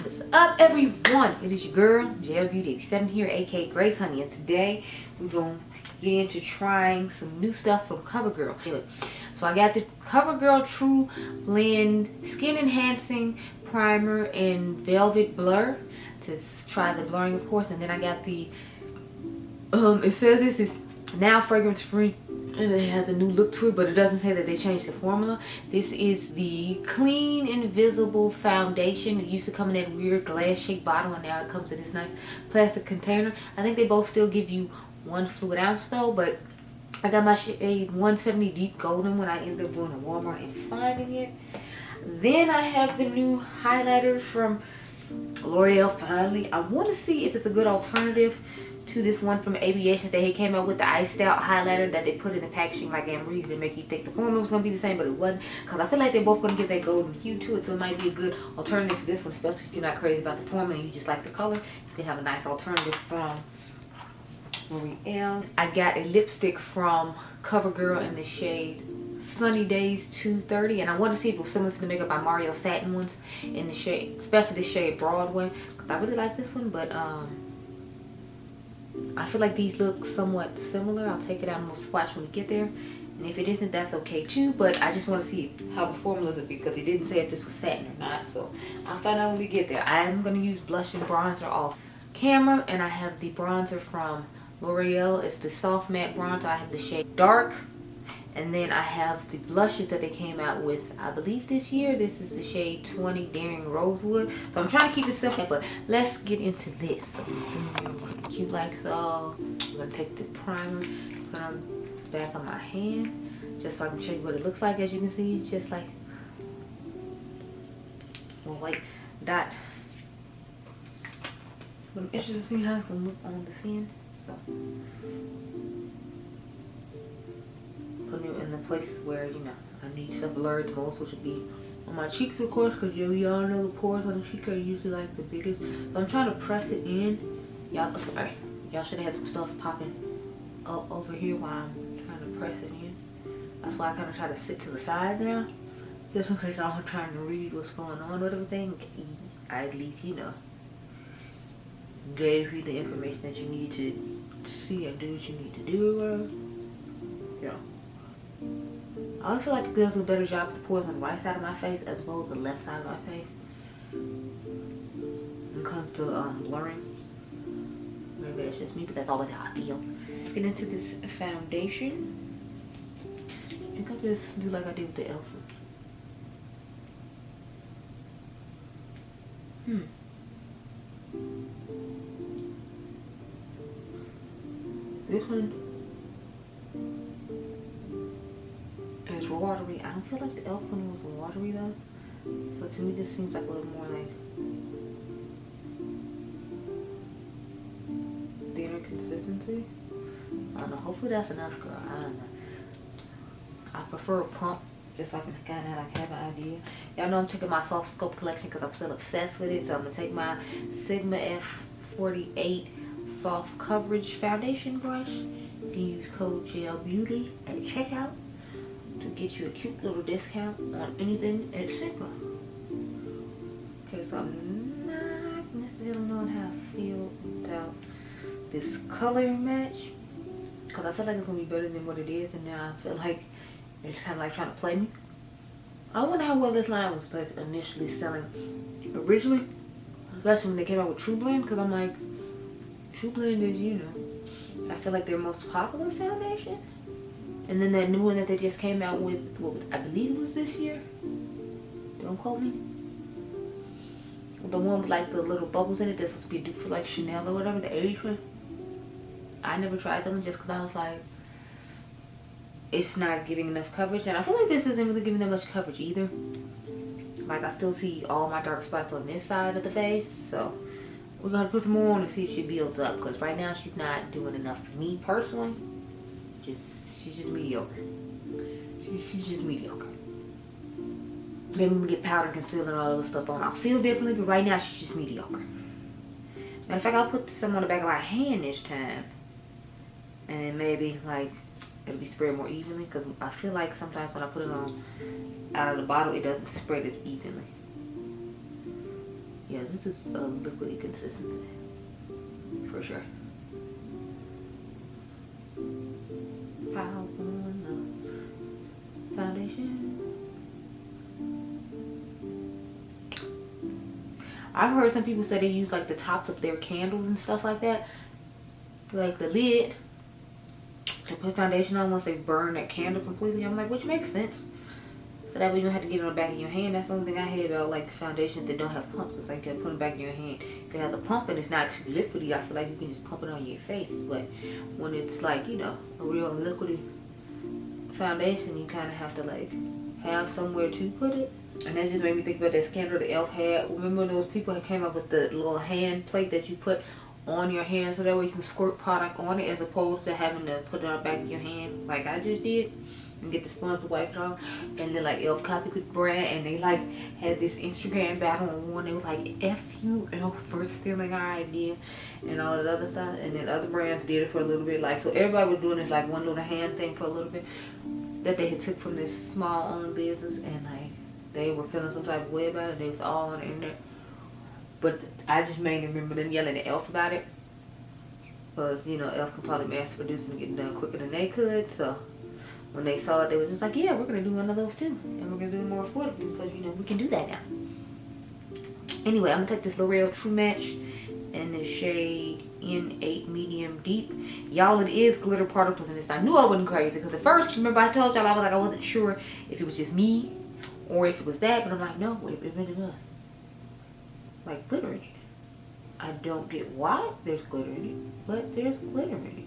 What's up, everyone? It is your girl Gelbeauty-QM here, aka Grace Honey, and today we're gonna get into trying some new stuff from Covergirl. Anyway, so I got the Covergirl True Blend Skin Enhancing Primer in Velvet Blur to try the blurring, of course, and then I got the it says this is now fragrance free and it has a new look to it, but it doesn't say that they changed the formula. This is the Clean Invisible Foundation. It used to come in that weird glass shaped bottle, and now it comes in this nice plastic container. I think they both still give you 1 fluid ounce though, but I got my shade 170 Deep Golden when I ended up going to Walmart and finding it. Then I have the new highlighter from L'Oreal finally. I want to see if it's a good alternative to this one from Aviation. They came out with the iced out highlighter that they put in the packaging like Amber's to make you think the formula was going to be the same, but it wasn't, because I feel like they're both going to give that golden hue to it, so it might be a good alternative to this one, especially if you're not crazy about the formula and you just like the color. You can have a nice alternative from L'Oreal. I got a lipstick from Covergirl in the shade Sunny Days 230, and I want to see if it was similar to the Makeup by Mario Satin ones in the shade, especially the shade Broadway, because I really like this one, but I feel like these look somewhat similar. I'll take it out and we'll swatch when we get there. And if it isn't, that's okay too. But I just want to see how the formulas are, because it didn't say if this was satin or not. So I'll find out when we get there. I am going to use blush and bronzer off camera. And I have the bronzer from L'Oreal. It's the Soft Matte Bronzer. I have the shade Dark. And then I have the blushes that they came out with, I believe, this year. This is the shade 20 Daring Rosewood. So I'm trying to keep it simple, but let's get into this. So cute like so. I'm going to take the primer, put on the back of my hand, just so I can show you what it looks like. As you can see, it's just like a white dot. But I'm interested to see how it's going to look on the skin. So putting it in the places where, you know, I need stuff blurred the most, which would be on my cheeks, of course, because y'all know the pores on the cheek are usually like the biggest. So I'm trying to press it in. Y'all, sorry, y'all should have had some stuff popping up over here while I'm trying to press it in. That's why I kind of try to sit to the side now, just in case I'm trying to read what's going on with everything. I at least, you know, gave you the information that you need to see and do what you need to do. Yeah. I always feel like the girls do a better job with the pores on the right side of my face as well as the left side of my face when it comes to blurring. Maybe that's just me, but that's always how I feel. Let's get into this foundation. I think I'll just do like I did with the Elsa. This one is watery. I don't feel like the e.l.f. one was watery though. So to me this seems like a little more like thinner consistency. I don't know. Hopefully that's enough, girl. I don't know. I prefer a pump just so I can kind of like have an idea. Y'all know I'm taking my Soft Scope collection because I'm still obsessed with it. So I'm going to take my Sigma F48 Soft Coverage Foundation brush. You can use code Gelbeauty at checkout to get you a cute little discount on anything at Sigma. Okay, so I'm not necessarily knowing how I feel about this color match, because I feel like it's going to be better than what it is, and now I feel like it's kind of like trying to play me. I wonder how well this line was like initially selling originally, especially when they came out with True Blend, because I'm like, True Blend is, you know, I feel like their most popular foundation. And then that new one that they just came out with, what was, I believe it was this year. Don't quote me. The one with like the little bubbles in it that's supposed to be due for like Chanel or whatever, the age one. I never tried that one just because I was like, it's not giving enough coverage. And I feel like this isn't really giving that much coverage either. Like I still see all my dark spots on this side of the face. So we're going to put some more on to see if she builds up. Because right now she's not doing enough for me personally. She's just mediocre. She's just mediocre. Maybe when we get powder, concealer, and all other stuff on, I'll feel differently, but right now she's just mediocre. Matter of fact, I'll put some on the back of my hand this time. And then maybe, like, it'll be spread more evenly, because I feel like sometimes when I put it on out of the bottle, it doesn't spread as evenly. Yeah, this is a liquidy consistency for sure. Pile on the foundation. I've heard some people say they use like the tops of their candles and stuff like that, like the lid, to put foundation on once they burn that candle completely. I'm like, which makes sense. So that way you don't have to get it on the back of your hand. That's the only thing I hate about like foundations that don't have pumps. It's like you put them back in your hand. If it has a pump and it's not too liquidy, I feel like you can just pump it on your face. But when it's like, you know, a real liquidy foundation, you kind of have to like have somewhere to put it. And that just made me think about that candle the elf had. Remember when those people that came up with the little hand plate that you put on your hand so that way you can squirt product on it as opposed to having to put it on the back of your hand like I just did and get the sponge wiped off. And then like elf copied the brand and they like had this Instagram battle on one. It was like F you elf for stealing our idea and all that other stuff. And then other brands did it for a little bit. Like, so everybody was doing this like one little hand thing for a little bit that they had took from this small owned business, and like they were feeling some type of way about it. They was all on the internet. But I just mainly remember them yelling at Elf about it. Because, you know, Elf could probably mass produce and get it done quicker than they could. So when they saw it, they were just like, yeah, we're going to do one of those too. And we're going to do it more affordable because, you know, we can do that now. Anyway, I'm going to take this L'Oreal True Match in the shade N8 Medium Deep. Y'all, it is glitter particles in this. I knew I wasn't crazy because at first, remember I told y'all I was like, I wasn't sure if it was just me or if it was that. But I'm like, no, it really was. Like glitter in it. I don't get why there's glitter in it, but there's glitter in it.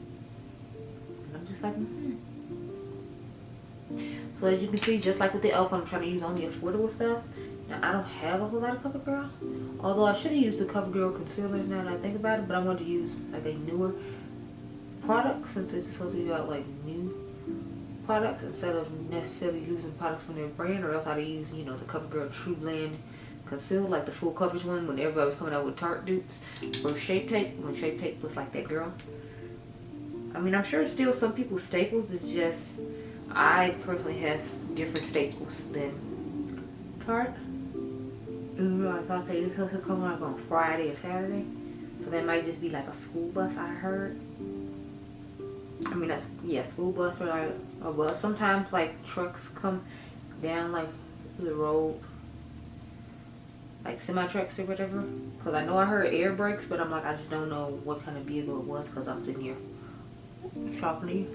And I'm just like, So as you can see, just like with the e.l.f., I'm trying to use only affordable stuff. Now, I don't have a whole lot of CoverGirl. Although I should have used the CoverGirl concealers now that I think about it, but I wanted to use like a newer product since it's supposed to be about like new products instead of necessarily using products from their brand, or else I'd use, you know, the CoverGirl True Blend concealer, like the full coverage one when everybody was coming out with Tarte dupes, or Shape Tape when Shape Tape was like that girl. I mean, I'm sure it's still some people's staples. It's just I personally have different staples than Tarte. I thought they could come out on Friday or Saturday, so that might just be like a school bus. I heard. I mean, that's, yeah, school bus or like a bus. Sometimes like trucks come down like the road, like semi-trucks or whatever, because I know I heard air brakes, but I'm like, I just don't know what kind of vehicle it was because I'm sitting here shopping.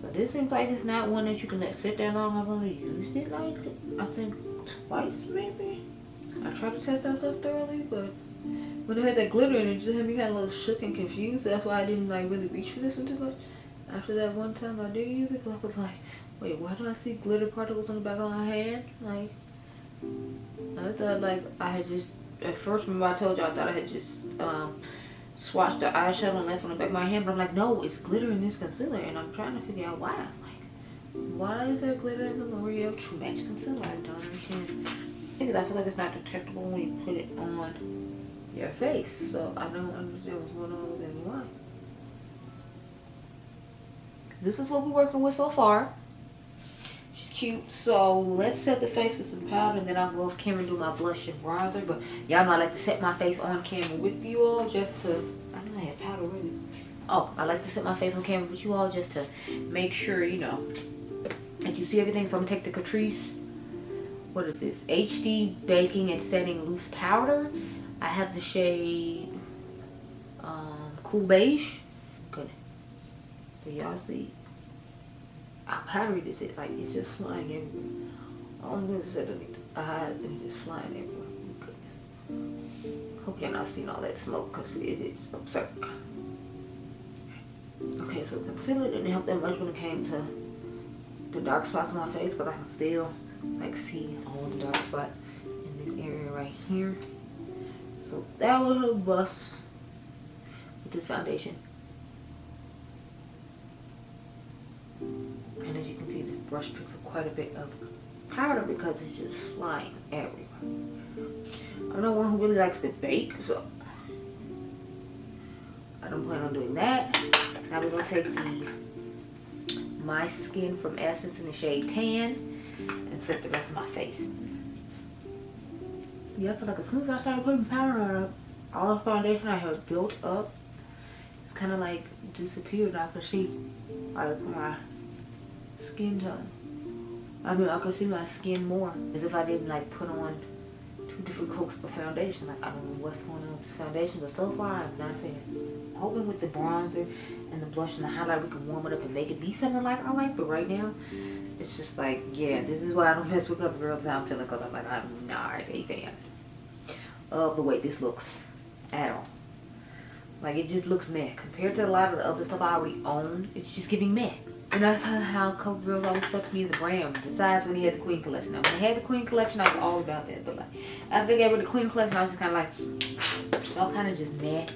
So this seems like it's not one that you can let sit that long. I've only used it like, I think twice maybe. I tried to test that stuff thoroughly, but when it had that glitter in it, it just had me kind of a little shook and confused. So that's why I didn't like really reach for this one too much. After that one time I did use it, because I was like, wait, why do I see glitter particles on the back of my hand? Like, I thought like I had just, at first, remember I told you I thought I had just swatched the eyeshadow and left on the back of my hand, but I'm like, no, it's glitter in this concealer, and I'm trying to figure out why. Like, why is there glitter in the L'Oreal True Match concealer? I don't understand. Because I feel like it's not detectable when you put it on your face, so I don't understand what's going on with it and why. This is what we're working with so far. Cute. So let's set the face with some powder, and then I'll go off camera and do my blush and bronzer. But y'all know I like to set my face on camera with you all just to, I know I have powder already. Oh, I like to set my face on camera with you all just to make sure, you know, that you see everything. So I'm gonna take the Catrice, what is this, HD Baking and Setting Loose Powder. I have the shade Cool Beige. Good. So y'all see how powdery this is. Like, it's just flying everywhere. All I'm going to set underneath the eyes and it's just flying everywhere. Goodness. Hope y'all not seeing all that smoke because it is absurd. Okay, so concealer didn't help that much when it came to the dark spots on my face, because I can still like see all the dark spots in this area right here. So that was a bust with this foundation. And as you can see, this brush picks up quite a bit of powder because it's just flying everywhere. I'm not one who really likes to bake, so I don't plan on doing that. Now we're going to take the My Skin from Essence in the shade Tan and set the rest of my face. Yeah, I feel like as soon as I started putting powder on it, all the foundation I had built up, it's kind of like disappeared. I could see like my skin tone. I mean, I could see my skin more, as if I didn't like put on 2 different coats of foundation. Like, I don't know what's going on with the foundation, but so far I'm not a fan. I'm hoping with the bronzer and the blush and the highlight we can warm it up and make it be something like I like. But right now, it's just like, yeah, this is why I don't mess with Covergirl. I'm feeling, because I'm like, I'm not a fan of the way this looks at all. Like, it just looks meh compared to a lot of the other stuff I already own. It's just giving meh. And that's how Covergirl always felt to me as a brand. Besides when he had the Queen collection. Now, when he had the Queen collection, I was all about that. But like, after they got rid of the Queen collection, I was just kind of like, y'all kind of just meh.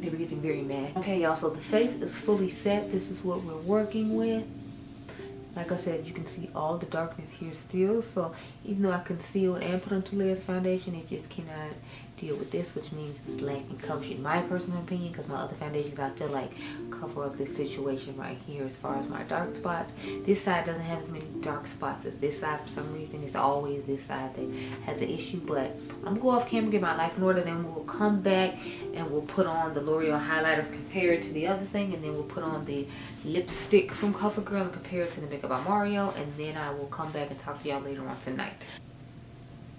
They were getting very mad. Okay, y'all, so the face is fully set. This is what we're working with. Like I said, you can see all the darkness here still. So even though I concealed and put on 2 layers of foundation, it just cannot deal with this, which means it's lacking coverage in my personal opinion, because my other foundations I feel like cover up this situation right here as far as my dark spots. This side doesn't have as many dark spots as this side for some reason. It's always this side that has an issue, but I'm gonna go off camera, get my life in order, then we'll come back and we'll put on the L'Oreal highlighter, compare it to the other thing, and then we'll put on the lipstick from Covergirl and compare it to the Makeup by Mario, and then I will come back and talk to y'all later on tonight.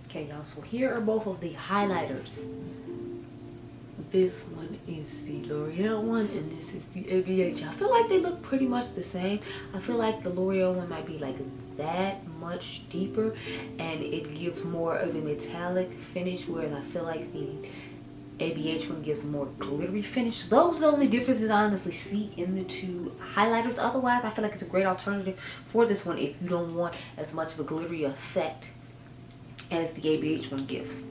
Okay, y'all, so here are both of the highlighters. This one is the L'Oreal one, and this is the ABH. I feel like they look pretty much the same. I feel like the L'Oreal one might be like that much deeper, and it gives more of a metallic finish, whereas I feel like the ABH one gives more glittery finish. Those are the only differences I honestly see in the 2 highlighters. Otherwise, I feel like it's a great alternative for this one if you don't want as much of a glittery effect as the ABH one gives.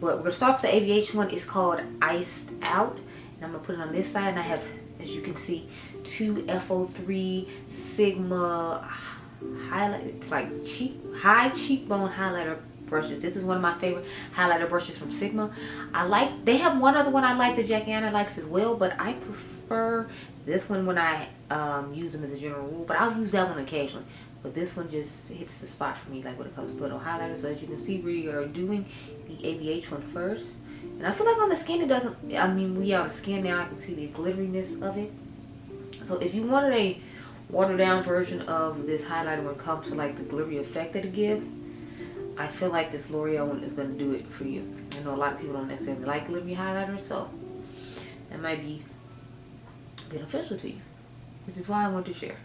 But we're gonna start with the ABH one. It's called Iced Out, and I'm gonna put it on this side, and I have, as you can see, 2 FO3 Sigma highlight. It's like high cheekbone highlighter brushes. This is one of my favorite highlighter brushes from Sigma. They have one other one I like that Jackiana likes as well, but I prefer this one when I use them as a general rule, but I'll use that one occasionally. But this one just hits the spot for me, like when it comes to putting on highlighter. So as you can see, we are doing the ABH one first. And I feel like on the skin it doesn't, I mean, we are on the skin now, I can see the glitteriness of it. So if you wanted a watered down version of this highlighter when it comes to like the glittery effect that it gives, I feel like this L'Oreal one is going to do it for you. I know a lot of people don't necessarily like glittery highlighters, so that might be beneficial to you. This is why I want to share.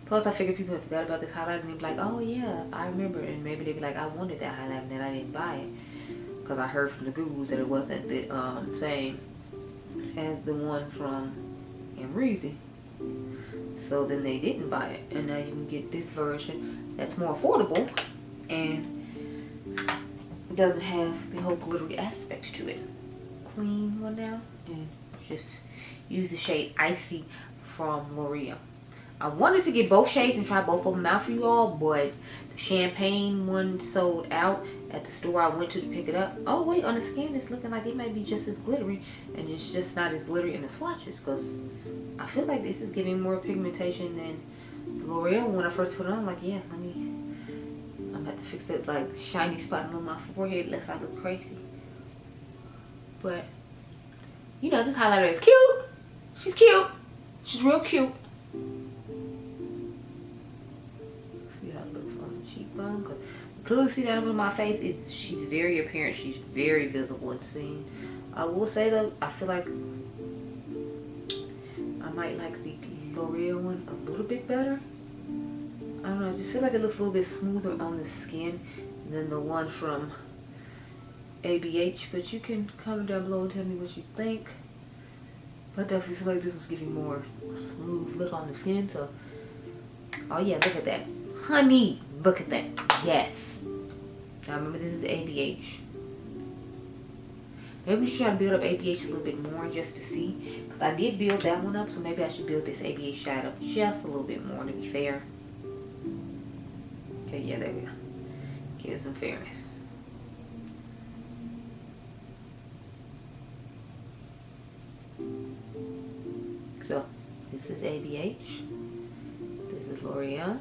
Plus, I figured people have forgot about this highlighter and they'd be like, oh yeah, I remember. And maybe they'd be like, I wanted that highlighter and then I didn't buy it. Because I heard from the gurus that it wasn't the same as the one from Mercier. So then they didn't buy it. And now you can get this version that's more affordable and it doesn't have the whole glittery aspects to it. Clean one now and just use the shade Icy from L'Oreal. I wanted to get both shades and try both of them out for you all, but the champagne one sold out at the store I went to pick it up. Oh wait, on the skin it's looking like it might be just as glittery, and it's just not as glittery in the swatches, because I feel like this is giving more pigmentation than the L'Oreal when I first put it on. Like, yeah, I'm gonna have to fix that like shiny spot on my forehead lest I look crazy. But you know, this highlighter is cute. She's cute. She's real cute. See how it looks on the cheekbone. Cause clearly see that over my face. She's very apparent. She's very visible and seen. I will say though, I feel like I might like the L'Oreal one a little bit better. I don't know. I just feel like it looks a little bit smoother on the skin than the one from ABH. But you can comment down below and tell me what you think. But I definitely feel like this one's giving more smooth look on the skin. So, oh yeah, look at that. Honey, look at that. Yes. Now remember, this is ABH. Maybe we should try to build up ABH a little bit more just to see. Because I did build that one up, so maybe I should build this ABH shade up just a little bit more to be fair. Okay, yeah, there we go. Give it some fairness. So, this is ABH. This is L'Oreal.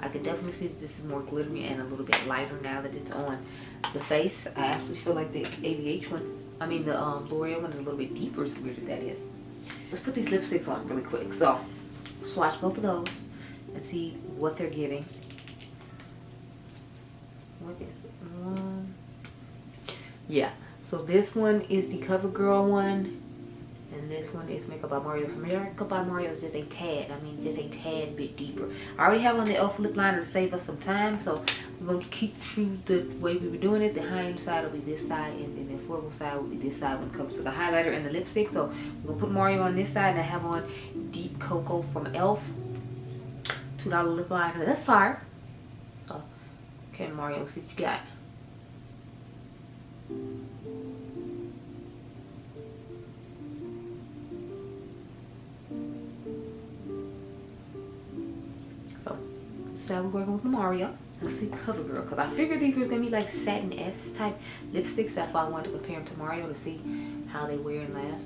I could definitely see that this is more glittery and a little bit lighter now that it's on the face. I actually feel like the ABH one, I mean the L'Oreal one is a little bit deeper, as weird as that is. Let's put these lipsticks on really quick. So, swatch both of those and see what they're giving. What is one? Yeah, so this one is the CoverGirl one, and this one is Makeup by Mario. So Makeup by Mario is just a tad, I mean just a tad bit deeper. I already have on the e.l.f. lip liner to save us some time, so we're going to keep true the way we were doing it. The high-end side will be this side, and then the affordable side will be this side when it comes to the highlighter and the lipstick. So we're going to put Mario on this side, and I have on Deep Cocoa from e.l.f. $2 lip liner. That's fire. So, okay, Mario, let's see what you got. So, this is how we're working with Mario. Let's see CoverGirl, because I figured these were going to be like satin S type lipsticks. That's why I wanted to compare them to Mario to see how they wear and last.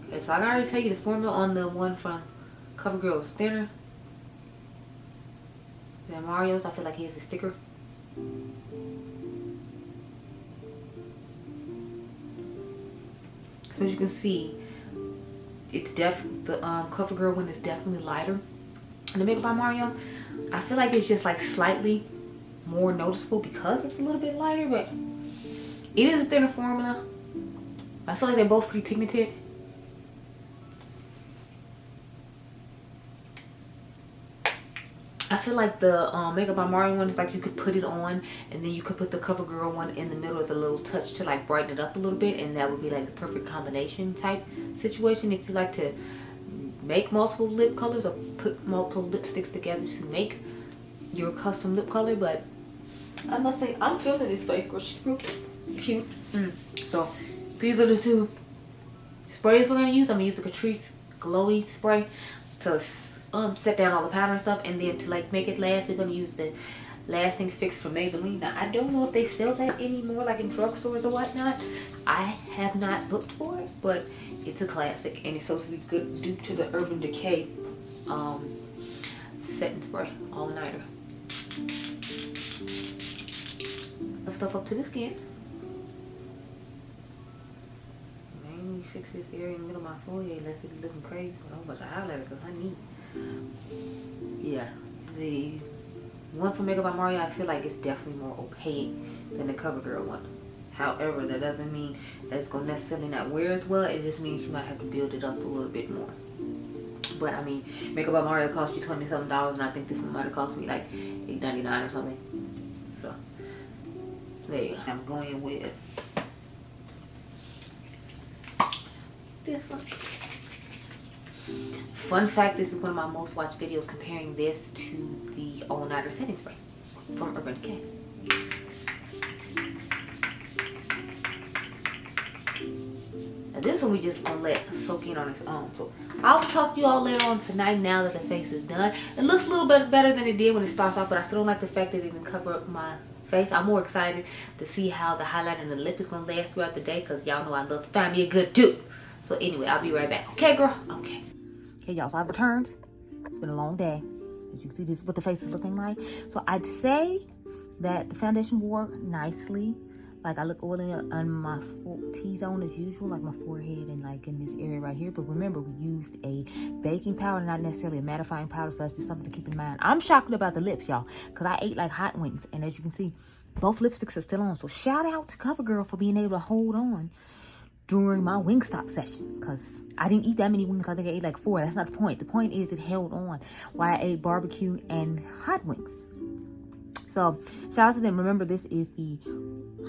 Okay, so I can already tell you the formula on the one from CoverGirl is thinner than Mario's. I feel like he has a sticker. So as you can see, it's the CoverGirl one is definitely lighter. And the Makeup by Mario, I feel like it's just like slightly more noticeable because it's a little bit lighter, but it is a thinner formula. I feel like they're both pretty pigmented. I feel like the Makeup by Mario one is like you could put it on and then you could put the CoverGirl one in the middle with a little touch to like brighten it up a little bit, and that would be like the perfect combination type situation if you like to make multiple lip colors or put multiple lipsticks together to make your custom lip color. But I must say, I'm feeling this face, girl. She's real cute. So these are the two sprays we're gonna use. I'm gonna use the Catrice Glowy spray to set down all the powder and stuff, and then to like make it last, we're gonna use the Lasting Fix from Maybelline. Now I don't know if they sell that anymore, like in drugstores or whatnot. I have not looked for it, but it's a classic, and it's supposed to be good dupe to the Urban Decay setting spray all-nighter. Let's stuff up to the skin. Mainly fix this area in the middle of my forehead, unless it's looking crazy. I don't know about the highlighter, because I need. Yeah, the one from Makeup by Mario, I feel like it's definitely more opaque than the CoverGirl one. However, that doesn't mean that it's going to necessarily not wear as well. It just means you might have to build it up a little bit more. But I mean, Makeup by Mario cost you $20-something, and I think this one might have cost me like $8.99 or something. So, there you go. I'm going with this one. Fun fact, this is one of my most watched videos comparing this to the all-nighter setting spray from Urban Decay. Now this one we just gonna let soak in on its own. So I'll talk to you all later on tonight now that the face is done. It looks a little bit better than it did when it starts off, but I still don't like the fact that it didn't cover up my face. I'm more excited to see how the highlight and the lip is gonna last throughout the day, because y'all know I love to find me a good dupe. So anyway, I'll be right back. Okay, girl? Okay. Okay, y'all, so I've returned. It's been a long day. As you can see, this is what the face is looking like. So I'd say that the foundation wore nicely. Like, I look oily on my T-zone as usual, like my forehead and like in this area right here. But remember, we used a baking powder, not necessarily a mattifying powder, so that's just something to keep in mind. I'm shocked about the lips, y'all, because I ate like hot wings. And as you can see, both lipsticks are still on. So shout out to CoverGirl for being able to hold on during my Wingstop session, because I didn't eat that many wings. I think I ate like 4. That's not the point. The point is it held on while I ate barbecue and hot wings. So shout out to them. Remember, this is the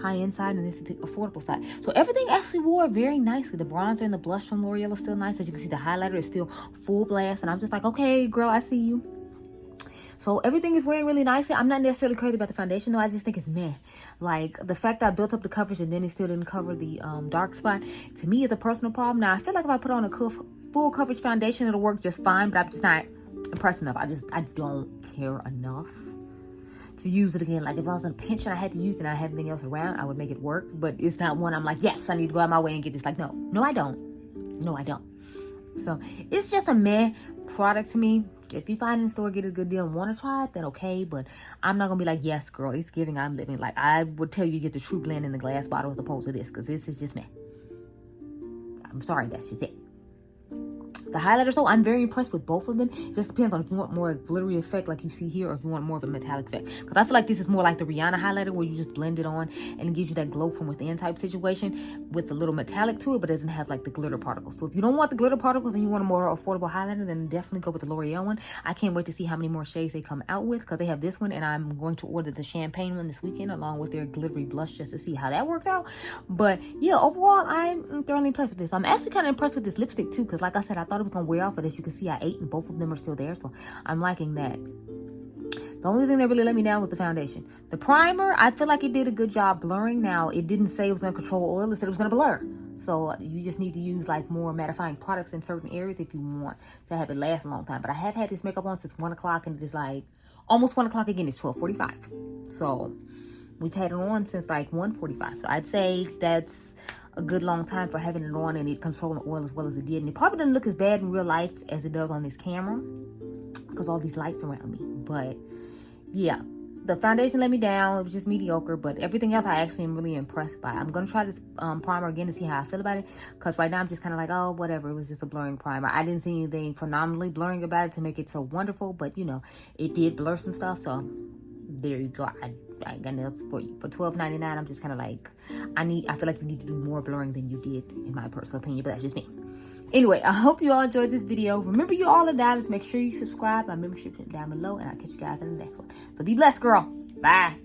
high-end side and this is the affordable side. So everything actually wore very nicely. The bronzer and the blush from L'Oreal is still nice. As you can see, the highlighter is still full blast, and I'm just like, okay, girl, I see you. So everything is wearing really nicely. I'm not necessarily crazy about the foundation, though. I just think it's meh. Like, the fact that I built up the coverage and then it still didn't cover the dark spot, to me, is a personal problem. Now, I feel like if I put on a full coverage foundation, it'll work just fine, but I'm just not impressed enough. I don't care enough to use it again. Like, if I was in a pinch and I had to use it and I had anything else around, I would make it work. But it's not one I'm like, yes, I need to go out my way and get this. Like, no, I don't. No, I don't. So, it's just a meh product to me. If you find in store, get a good deal and want to try it, then okay. But I'm not going to be like, yes, girl, it's giving, I'm living. Like, I would tell you to get the True Blend in the glass bottle as opposed to this. Because this is just me. I'm sorry, that's just it. The highlighters, though, I'm very impressed with both of them. It just depends on if you want more glittery effect like you see here, or if you want more of a metallic effect. Because I feel like this is more like the Rihanna highlighter, where you just blend it on and it gives you that glow from within type situation with a little metallic to it, but doesn't have like the glitter particles. So if you don't want the glitter particles and you want a more affordable highlighter, then definitely go with the L'Oreal one. I can't wait to see how many more shades they come out with, because they have this one, and I'm going to order the champagne one this weekend along with their glittery blush just to see how that works out. But yeah, overall, I'm thoroughly impressed with this. I'm actually kind of impressed with this lipstick too, because like I said, I thought it was going to wear off, but as you can see, I ate and both of them are still there, so I'm liking that. The only thing that really let me down was the foundation. The primer, I feel like it did a good job blurring. Now, it didn't say it was going to control oil, it said it was going to blur. So you just need to use like more mattifying products in certain areas if you want to have it last a long time. But I have had this makeup on since 1 o'clock, and it is like almost 1 o'clock again. It's 12:45. So we've had it on since like 1:45. So I'd say that's a good long time for having it on and it controlling the oil as well as it did. And it probably doesn't look as bad in real life as it does on this camera because all these lights around me. But yeah, the foundation let me down. It was just mediocre, but everything else I actually am really impressed by. I'm going to try this primer again to see how I feel about it, because right now I'm just kind of like, oh, whatever. It was just a blurring primer. I didn't see anything phenomenally blurring about it to make it so wonderful, but you know, it did blur some stuff, so there you go. I got nails for you. For $12.99, I'm just kind of like, I feel like you need to do more blurring than you did, in my personal opinion, but that's just me. Anyway, I hope you all enjoyed this video. Remember, you all are diamonds. Make sure you subscribe. My membership is down below, and I'll catch you guys in the next one. So be blessed, girl. Bye.